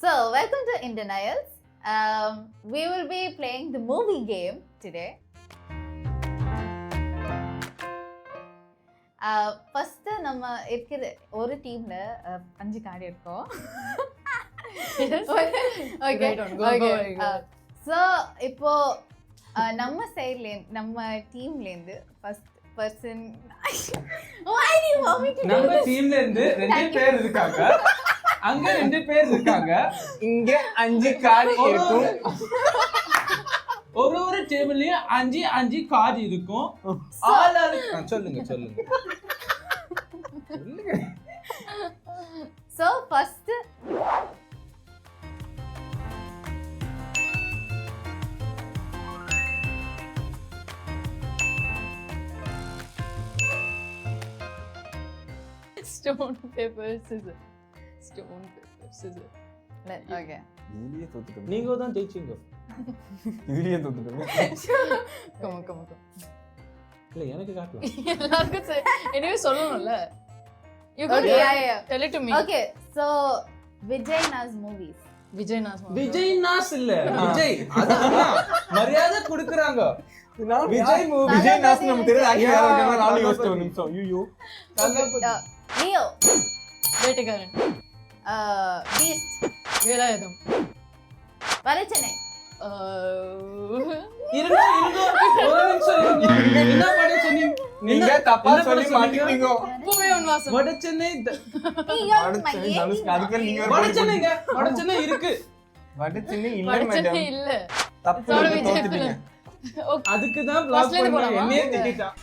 So, welcome to Indian IELTS. We will be playing the movie game today. First, நம்ம இருக்கிற ஒரு டீம்ல 5 card இருக்கோம். Okay. So, இப்போ நம்ம சைடுல நம்ம டீம்ல இருந்து first person why do you want me to do நம்ம this? டீம்ல இருந்து 2 பேர் இருக்காங்க. அங்க 2 பேர் இருக்காங்க. இங்க 5 கார்டு இருக்கும். ஒரு டேபிள்லயும் 5 கார்டு இருக்கும். ஆளாளுக்கு சொல்லுங்க. So, first Stone, paper, scissors. Okay. இதுலயே தோத்துட்டோம். நீங்க தான் ஜெயிச்சீங்க. இதுலயே தோத்துட்டோம். Come on. இல்ல எனக்கு காட்டலாம். எல்லாருக்கும் anyway சொல்லணும்ல. You go Okay, yeah. tell it to me. Okay, so Vijay Nas movies. Vijay Nas. Vijay நாஸ் இல்ல. விஜய். அதான் மரியாதை கொடுக்கறாங்க. விஜய் மூவி விஜய் நாஸ் நம்ம தெரியல ஆக்சுவலா இருக்கறனால நானும் யோசிச்சேன் ஒரு நிமிஷம். ஐயோ. Leo. வேட்டைக்காரன். Beast. வேலாயுதம். வரச்சனை. இருங்க. ஒரு நிமிஷம் இருங்க. என்ன பண்ண சொன்னீங்க? நீங்க தப்பா சொல்லி மாட்டிட்டீங்க. பூவே உன் வாசம். வடச்சென்னை அதுக்கு நீங்க வடச்சென்னை இருக்கு. வடச்சென்னை இல்ல படிச்சதே மேடம். இல்ல. தப்பு Sorry, வந்து விஜய் தோத்துட்டீங்க. Okay. அதுக்கு தான் பிளாக் First ல இருந்து பண்ண போலாமா? என்னையே திட்டிட்டான்.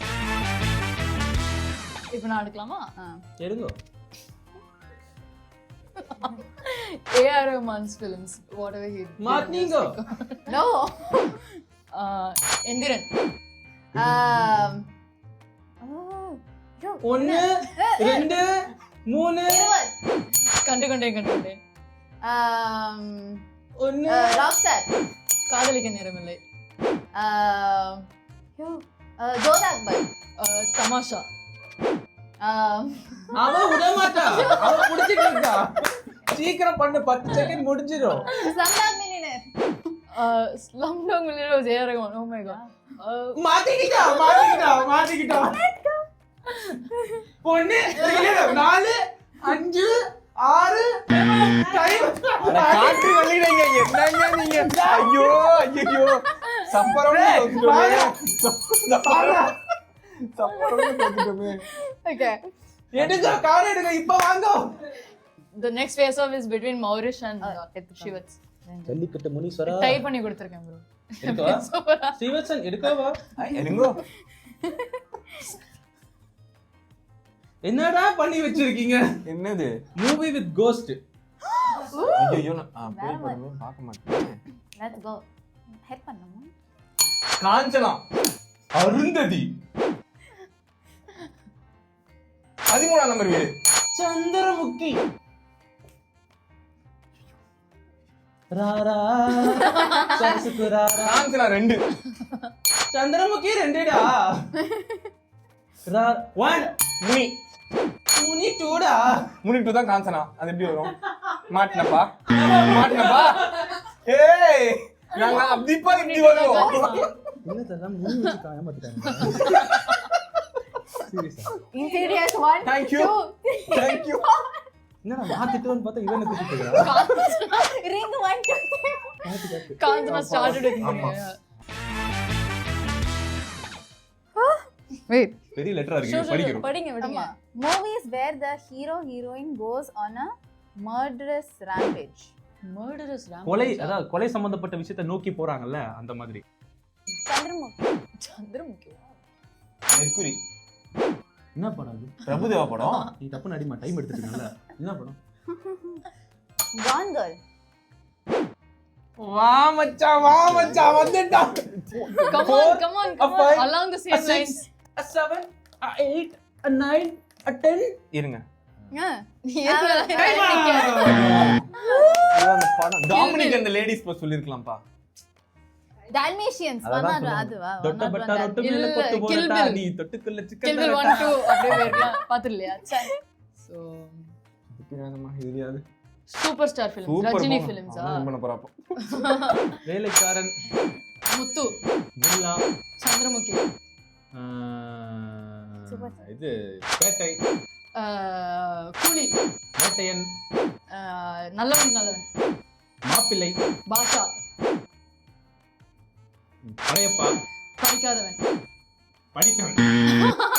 இப்போ நான் எடுக்கலாமா? எடுங்க. A.R. Rahman's films, whatever he did. மாட்னீங்க. No. Enthiran. Yo. 1 2 3 கண்டுகொண்டேன். 1 Rockstar. காதலிக்க நேரமில்லை. Jodha Akbar. தமாஷா. அவ விட மாட்டா. அவ புடிச்சிட்டு இருக்கா. சீக்கிரம் பண்ணு 10 செகண்ட் முடிஞ்சிரும். Slumdog Millionaire. Slumdog Millionaire was A.R. Rahman. Oh my god. மாட்டிக்கிட்டா. 1 2 4 5 6 டைம். காட்டு வலிறீங்க என்னங்க நீங்க? ஐயோ. சப்பரம் தோத்துட்டோமே. Okay. எடுங்க கார் எடுங்க இப்ப வாங்க. The next face off is between Maurish and Shivats. Jallikattu Muneeswara. Type பண்ணி கொடுத்திருக்கேன் bro. எடுக்கவா? சூப்பரா. ஸ்ரீவத்சன் எடுக்கவா? எடுங்கோ. என்னடா பண்ணி வச்சிருக்கீங்க? என்னது? Movie with ghost. ஐயோ நான் போய் பண்ணுவேன் பார்க்க மாட்டேன். Let's go. Head பண்ணுமா? காஞ்சனா. அருந்ததி. 13ஆம் நம்பர் வீடு. சந்திரமுகி. ராரா சரசுகுராரா. காஞ்சனா 2. சந்திரமுகி 2டா. 1 முனி. முனி 2டா. முனி 2 தான் காஞ்சனா. அது எப்படி வரும்? மாட்டனப்பா. ஏய் நாங்க அப்படிப்பா இப்படி வருவோம். என்னதெல்லாம் முனி வச்சு காயமாத்திட்டாங்க. சீரியஸா. Insidious 1. Thank you. என்னடா மாத்திட்டோன்னு பார்த்தா இவனை கூட்டிட்டு இருக்கா. Ring 1 2. Kanchana started with me. Wait. பெரிய லெட்டரா இருக்கு படிக்கிறோம். படிங்க. Movies where the hero heroine goes on a murderous rampage. Murderous ram. கொலை சம்பந்தப்பட்ட விஷயத்தை நோக்கி போறாங்கல்ல அந்த மாதிரி. சந்திரமுகி. மெர்க்குரி. என்ன படம் அது? பிரபுதேவா படம். நீ தப்பு நடிமா டைம் எடுத்துட்டீங்கல்ல. என்ன படம்? Gone Girl. வா மச்சான் வந்துட்டான். Come on. Along the same lines. 7 8 9 10 இருங்க. படம் டாமினிக் அந்த லேடிஸ் பஸ் சொல்லிருக்கலாம்ப்பா. Dalmatians அதுவா? தொட்டபட்டா ரொட்டு மேல கொத்து போறடா நீ தொட்டுக்குள்ள Kill சிக்கன் Bill 1 2 அப்படியே வரலாம் பாத்துறலையா? சோ இதுலயாவது Superstar films. Rajini films. பண்ண போறப்போ. வேலைக்காரன். முத்து. பில்லா. சந்திரமுகி. இது வேட்டை. கூலி. வேட்டையன். நல்லவன். மாப்பிள்ளை. பாஷா. படையப்பா. படிக்காதவன். படித்தவன்.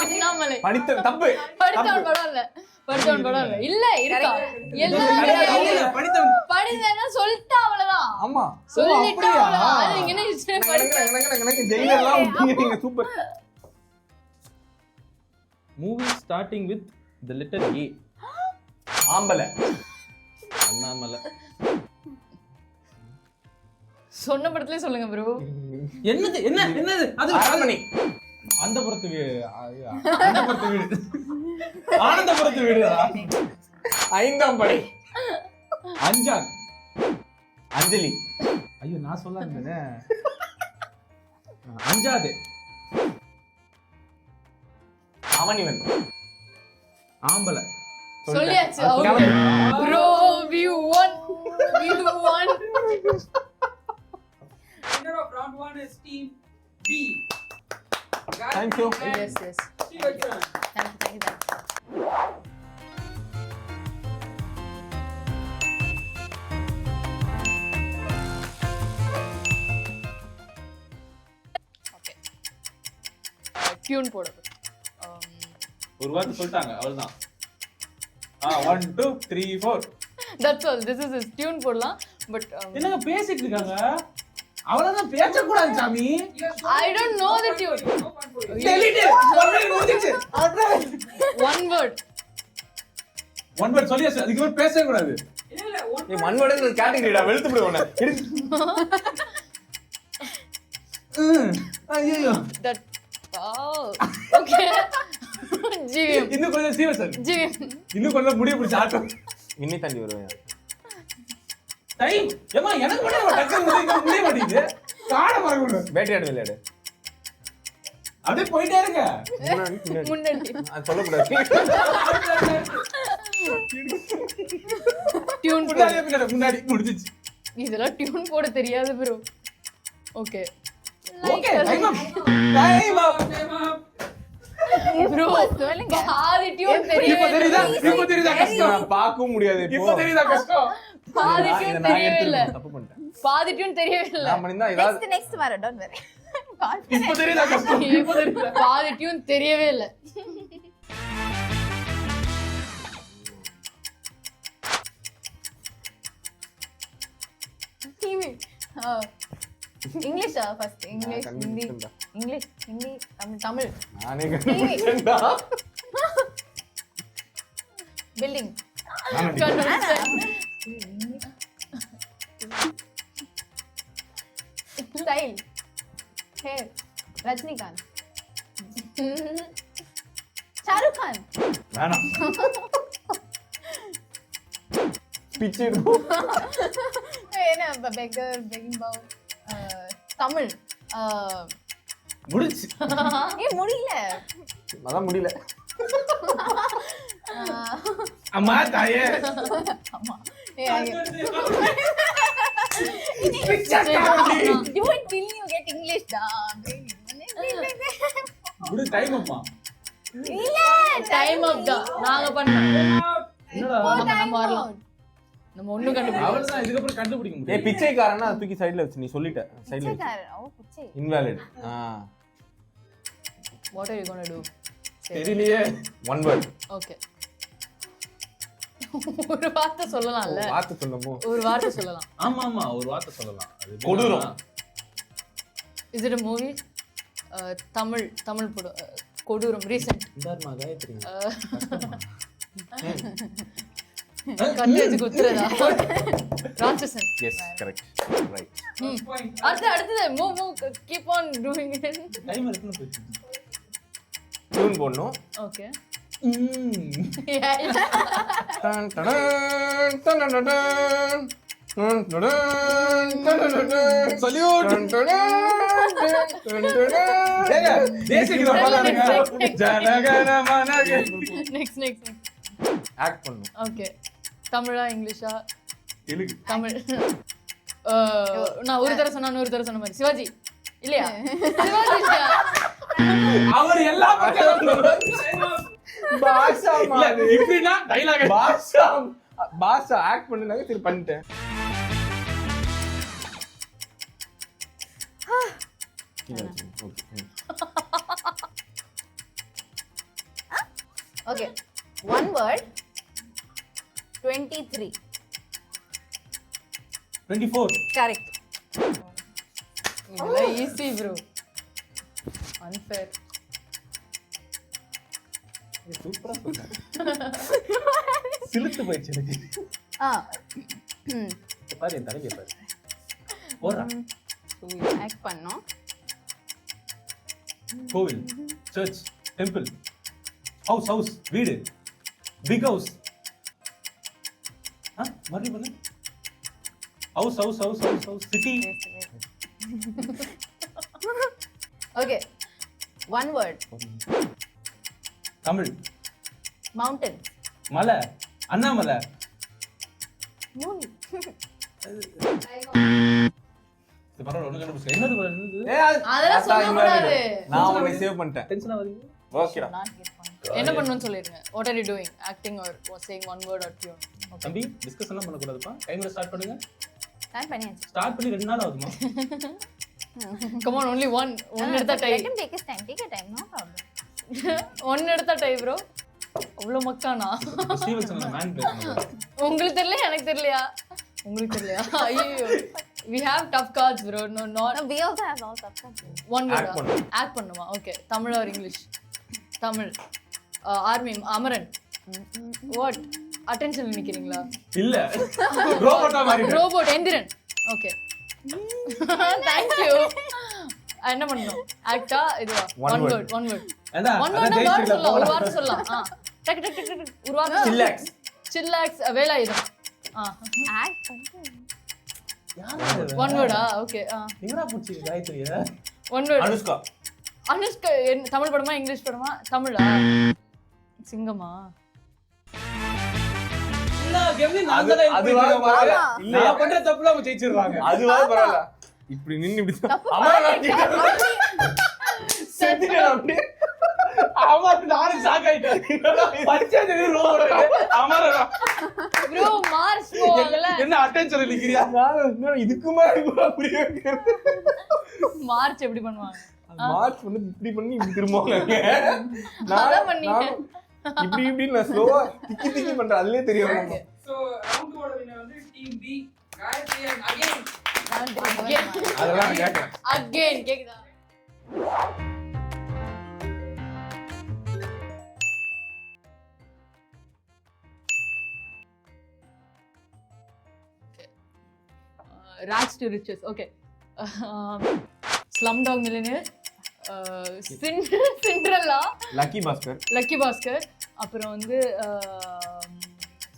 அண்ணாமலை. படித்தவன் தப்பு. படித்தவன் படம் இல்ல. இல்ல இருக்கா? எல்லாரும் படித்தவனா சொல்லிட்டா அவ்வளவுதான். ஆமா. சொல்லிட்டா அவ்வளவுதான். அது என்ன எனக்கு ஜெயிலெல்லாம் நீங்க super. Movie starting with the letter A. Aambala. Annamalai. சொன்ன படத்துலயே சொல்லுங்க ப்ரோ. என்னது அது அரண்மனை. அந்தபுரத்து வீடு. ஆனந்தபுரத்து வீடுடா. ஐந்தாம் படை. அஞ்சான். அஞ்சலி. ஐயோ நான் சொல்ல இருந்தேனே. அஞ்சாது. அவனிவன். ஆம்பளை. சொல்லியாச்சு. Bro we won. Winner of round 1 is team B. Guys, Thank you. Yes. see your turn. Thank you. Okay. Tune போடு. ஒரு வார்த்தை சொல்லிட்டாங்க அவ்வளவுதான். 1 2 3 4. That's all. This is his tune போடலாம். But என்னங்க பேசிட்டு இருக்காங்க? அவ்வளவுதான் பேச கூடாது சாமி. I don't know the tune. No fun for you. delete it. One word. One word சொல்லியாச்சு. அதுக்கு மேல பேசவே கூடாது. இல்ல one நீ மண்வடன்னு கேட்டகரிடா வெளுத்து விடு உன்னை. ஐயோ. That. Oh. Okay. ஜீவியம். இன்னும் கொஞ்சம் சீரியஸ் ஆகு. ஜீவியம். இன்னும் கொஞ்சம் முடிய பிடிச்ச ஆட்டம். இன்னி தாண்டி வருவேன். டைம். ஏமா எனக்கு மட்டும் டக்கு முடிய மாட்டேங்குது. காண மறக்கணும். பேட்டரி விளையாடு. அப்படியே போயிட்டே இருங்க. முன்னாடி. அது சொல்லக்கூடாது. டியூன் முன்னாடி முடிஞ்சிச்சு. இதெல்லாம் டியூன் போட தெரியாது ப்ரோ. ஓகே. ஓகே டைம் அப். time up. ப்ரோ சொல்லுங்க. பாதி டியூன் இப்போ தெரியுதா? இப்போ தெரியுதா கஷ்டம்? நான் பார்க்கவும் முடியாது இப்போ. இப்போ தெரியுதா கஷ்டம்? பாதி இதை டியூன் நான் தெரியவே இல்ல. எடுத்துருக்கேன். தப்பு பண்ணிட்டேன். பாதி டியூன் தெரியவே இல்ல. நான் பண்ணிருந்தா ஏதாவது Next வரும். Don't worry. இப்போ தெரியுதா கஷ்டம்? இப்போ தெரியுதா? பாதி டியூன் தெரியவே இல்ல. TV. English first. English, நான் Hindi. கண்டுபிடிச்சேன்டா. English, Hindi, Tamil. நானே கண்டுபிடிச்சேன்டா. Building. Style. Hair. Rajnikant. Shahrukh Khan. வேணாம். பிச்சு எடுப்போம். என்ன beggar, begging bow. Tamil. முடிஞ்சு. முடியல. அதான் முடியல. அம்மா தாயே. ஆமா. You were till you get English da. குடு டைம் அம்மா. இல்ல டைம் அப் தான். நாங்க பண்ணோம். என்னடா? நம்ம வரலாம். நம்ம ஒண்ணும் கண்டுபிடிக்கல. அவ்வளவுதான் இதுக்கு அப்புறம் கண்டுபிடிக்க ஏய் முடியாது. பிச்சைக்காரனா தூக்கி சைடுல வச்சு நீ சொல்லிட்ட. சைடுல வச்சு. பிச்சைக்காரன். ஓ பிச்சை. Invalid. What are you going to do? தெரியலையே. One word. ஓகே. ஒரு வார்த்தை சொல்லலாம்ல. வார்த்தை சொல்லுமோ. ஒரு வார்த்தை சொல்லலாம். ஆமா ஆமா ஒரு வார்த்தை சொல்லலாம். அது கொடூரம். Is it a movie? Tamil படம். கொடூரம் ரீசன்ட். இந்தார்மா காயத்ரி. கண்ணு வச்சு குத்துறதா? Ratsasan. Yes correct. Right. Point. அடுத்தது move keep on doing it. Time இருக்குன்னு போயிடுச்சு. டியூன் போடணும். ஓகே. டன் டடன் டடன் டடன். சல்யூட். ஏங்க பேசிக் தான் பாருங்க. ஜனகன மனக. நெக்ஸ்ட் ஆக்ட் பண்ணு. ஓகே. தமிழா இங்கிலீஷா? தெலுங்கு. தமிழ். நான் ஒரு தடவை சொன்னா நூறு தடவை சொன்ன மாதிரி. சிவாஜி இல்லையா? சிவாஜி இல்லையா? அவர் எல்லா பாஷா இல்ல இப்படினா டைலாக் பாஷா ஆக்ட் பண்ணுனாங்க சரி பண்ணிட்டேன். Okay. One word. 23. 24. Correct. இதெல்லாம் ஈஸி ப்ரோ. அன்ஃபேர். சூப்பரா சொன்ன. சிலுத்து போயிடுச்சு எனக்கு. பாரு என் தலையை பாரு. போறா. ஆக்ட் பண்ணோம். கோவில், சர்ச், டெம்பிள், ஹவுஸ், வீடு, பிக் ஹவுஸ். மறுபடியும் பண்ணு. House, city. Okay. One word. Tamil. Mountain. மலை, அண்ணாமலை. Movie. இது பரவாயில்ல ஒண்ணு கண்டுபிடிச்சேன். என்னது என்னது? அதெல்லாம் சொல்லக்கூடாது. நான் உன்னை சேவ் பண்ணிட்டேன். டென்ஷன் ஆவீங்க? ஓகேடா. என்ன பண்ணணும்னு சொல்லிருங்க. What are you doing? Acting or saying one word or two? தம்பி டிஸ்கஸ் எல்லாம் பண்ண கூடாதுப்பா. டைமர் ஸ்டார்ட் பண்ணுங்க. ஸ்டார்ட் பண்ணியாச்சு. ஸ்டார்ட் பண்ணி 2 நாள் ஆகுமா? Come on, only one எடுத்தா tie. Let him take his time. Take your time. No problem. ஒன்னு எடுத்தா டை ப்ரோ. அவ்வளவு மக்கானா? ஸ்டீவன்சன் மேன் பேசுறாங்க. உங்களுக்கு தெரியல எனக்கு தெரியலையா? உங்களுக்கு தெரியலையா? ஐயோ. We have tough cards bro. No, not. No, we also have all tough cards. One word. Act பண்ணு. Act பண்ணுமா? Okay. Tamil or English? Tamil. Army Amaran. What? Attention நிக்கிறீங்களா? இல்ல. ரோபோட்டா மாதிரி. Robot Enthiran. Okay. Thank you. என்ன பண்ணனும்? ஆக்டா இதுவா? One word. ஏண்டா One word சொல்லலாம். ஒரு வார்த்தை சொல்லலாம். டக் டக் டக் டக் ஒரு வார்த்தை. Chillax வேலாயுதம். Act பண்ணு. One word okay. எங்கடா போச்சு காயத்ரியா? One word. அனுஷ்கா. அனுஷ்கா தமிழ் படமா இங்கிலீஷ் படமா? தமிழா? சிங்கமா? எல்லா கேம்லயும் நான் தான் அதுவா பரவாயில்ல. இல்ல நான் பண்ற தப்புல அவங்க ஜெயிச்சிடுறாங்க. அதுவா பரவாயில்ல. இப்படி நின்னு இப்படி செத்துட்டேன் அப்படியே. ஆமா நானும் ஷாக் ஆயிட்டேன். பச்சை ரோபோட் அமரா. ப்ரோ மார்ஸ் போகல. என்ன அட்டென்ஷன் நிக்கிறியா? நான் இதுக்கு மேல அப்படியே மார்ச் எப்படி பண்ணுவாங்க? மார்ச் வந்து இப்படி பண்ணி இப்படி திரும்புவாங்க. அதான் பண்ணீங்க. இப்படி நான் ஸ்லோவா திக்கி பண்றேன். அதுலயே தெரியும். So round 2 ஓட winner வந்து team B. Gayatri and again. அதெல்லாம் கேட்கறேன். Again கேக்குதா? Rags to riches. Okay. Slumdog Millionaire. Cinderella. Lucky Bhaskar. அப்புறம் வந்து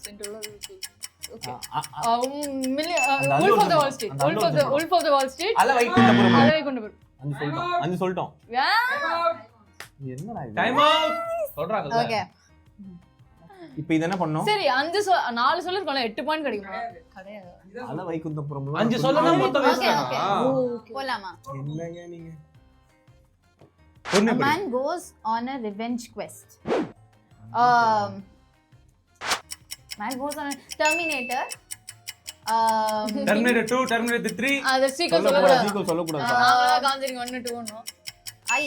Cinderella. Okay. Wolf of the Wall Street. Wolf of the Wall Street. அலவை கொண்டபுரம். அலவை அந்த சொல்லிட்டோம். Time out. என்னடா இது? டைம் அவுட் சொல்றாங்க. Okay. இப்போ இது என்ன பண்ணோம்? சரி 4 சொல்லிருக்கோம்ல 8 பாயிண்ட் கிடைக்குமா? கிடையாது. அலவை கொண்டபுரம். 5 சொல்லனா மொத்தம் வேஸ்ட் Okay, ஆனா. okay. போலாமா? என்னங்க நீங்க? A man goes on a revenge quest. Man goes on a Terminator. Terminator 2, Terminator 3. அது சீக்கிரம் சொல்லக்கூடாது. சொல்லக்கூடாது. நாங்களா Conjuring 1 2 1. I.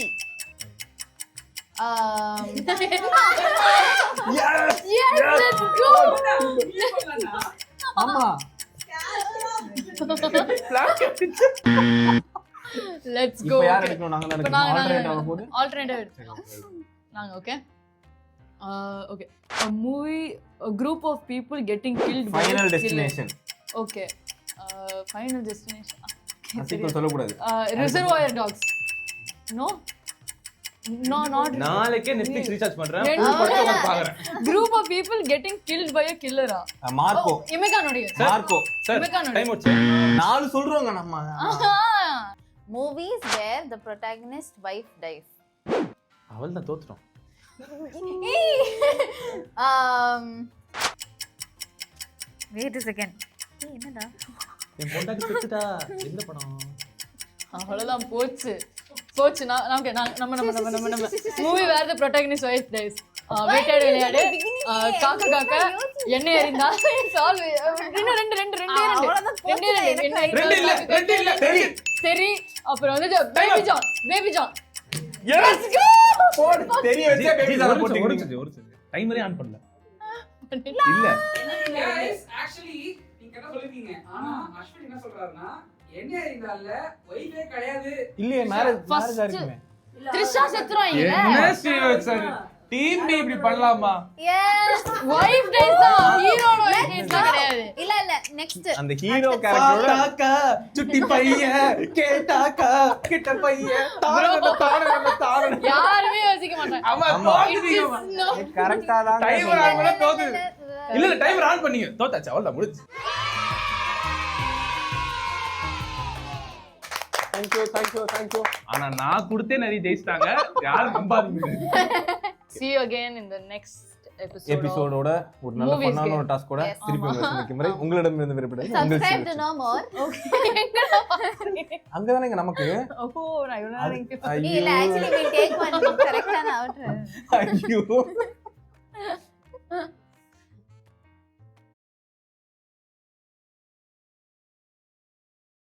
Yes, let's go. ஆமா. Let's go. இப்போ யார் எடுக்கணும்? நாங்க தான் எடுக்கணும். ஆல்டர்னேட் ஆக போகுது. ஆல்டர்னேட்டிவ் எடுத்துக்கலாம். நாங்க okay. Okay. A group of people getting killed by Final a killer. destination. Okay. Final destination. சீக்கிரம் சொல்லக்கூடாது. Reservoir Dogs. No, not. நாளைக்கே Netflix ரீசார்ஜ் பண்றேன். ரெண்டு படத்தை வந்து பாக்குறேன். Group of people getting killed by a killer. Marco. இமேகானோட. Marco. Sir இமேகானோட. டைம் ஆச்சு. 4 சொல்றோங்க நம்ம. Movies where the protagonist wife dies. அவள்தான் தோத்துறோம். Wait a second. என்னடா என் பொண்டாட்டி செத்துட்டா எந்த படம் அவ்வளவுதான் போச்சு போச்சு நம்ம மூவி வேற த ப்ரோட்டகனிஸ்ட் வைஸ் டைஸ் வேட்டையாடு விளையாடு காக்க காக்க எண்ணெய் எறிந்தா சால் இன்னும் ரெண்டு சரி அப்புறம் வந்து பேபி ஜான் தெரிய வச்சே பேபி சார் போட்டுங்க. ஒரு டைமரே ஆன் பண்ணல இல்ல Guys, actually நீங்க என்ன சொல்லிருக்கீங்க ஆனா அஸ்வின் என்ன சொல்றாருன்னா என்ன இருந்தால வைஃபே கிடையாது இல்லையே மேரேஜ் இருக்குமே. த்ரிஷா செத்துறாங்க என்ன ஸ்ரீவத் சார் டீம் பி இப்படி பண்ணலாமா எஸ் வைஃப் டைஸ் தான் ஹீரோட வைஃப் டைஸ் கிடையாது இல்ல நெக்ஸ்ட் அந்த ஹீரோ கேரக்டரோட பாட்டாக்கா சுட்டி பையன் கேட்டாக்கா கிட்ட பையன் தாரண யாருமே யோசிக்க மாட்டாங்க ஆமா ஆமா. தோத்துட்டீங்க கரெக்ட்டா தான் டைமர் ஆன் பண்ண தோத்து இல்ல டைமர் ஆன் பண்ணீங்க தோத்தாச்சு அவ்வளவுதான் முடிஞ்சு Thank you. ஆனா நான் கொடுத்தே நிறைய ஜெயிச்சிட்டாங்க யாரும் நம்பாதீங்க see you again in the next எபிசோடோட ஒரு நல்ல Movies ஃபன்னான game. ஒரு டாஸ்கோட Yes. திருப்பி உங்களை சந்திக்கும் வரை உங்களிடமிருந்து விரும்புகிறேன் உங்கள் சப்ஸ்கிரைப் டு சிவச்சு. நோ மோர் அங்கதானேங்க நமக்கு ஓ நான் இவ்வளவு நேரம் இங்க இல்ல ஆக்சுவலி வி டேக் ஒன் கரெக்டான அவுட் ஐயோ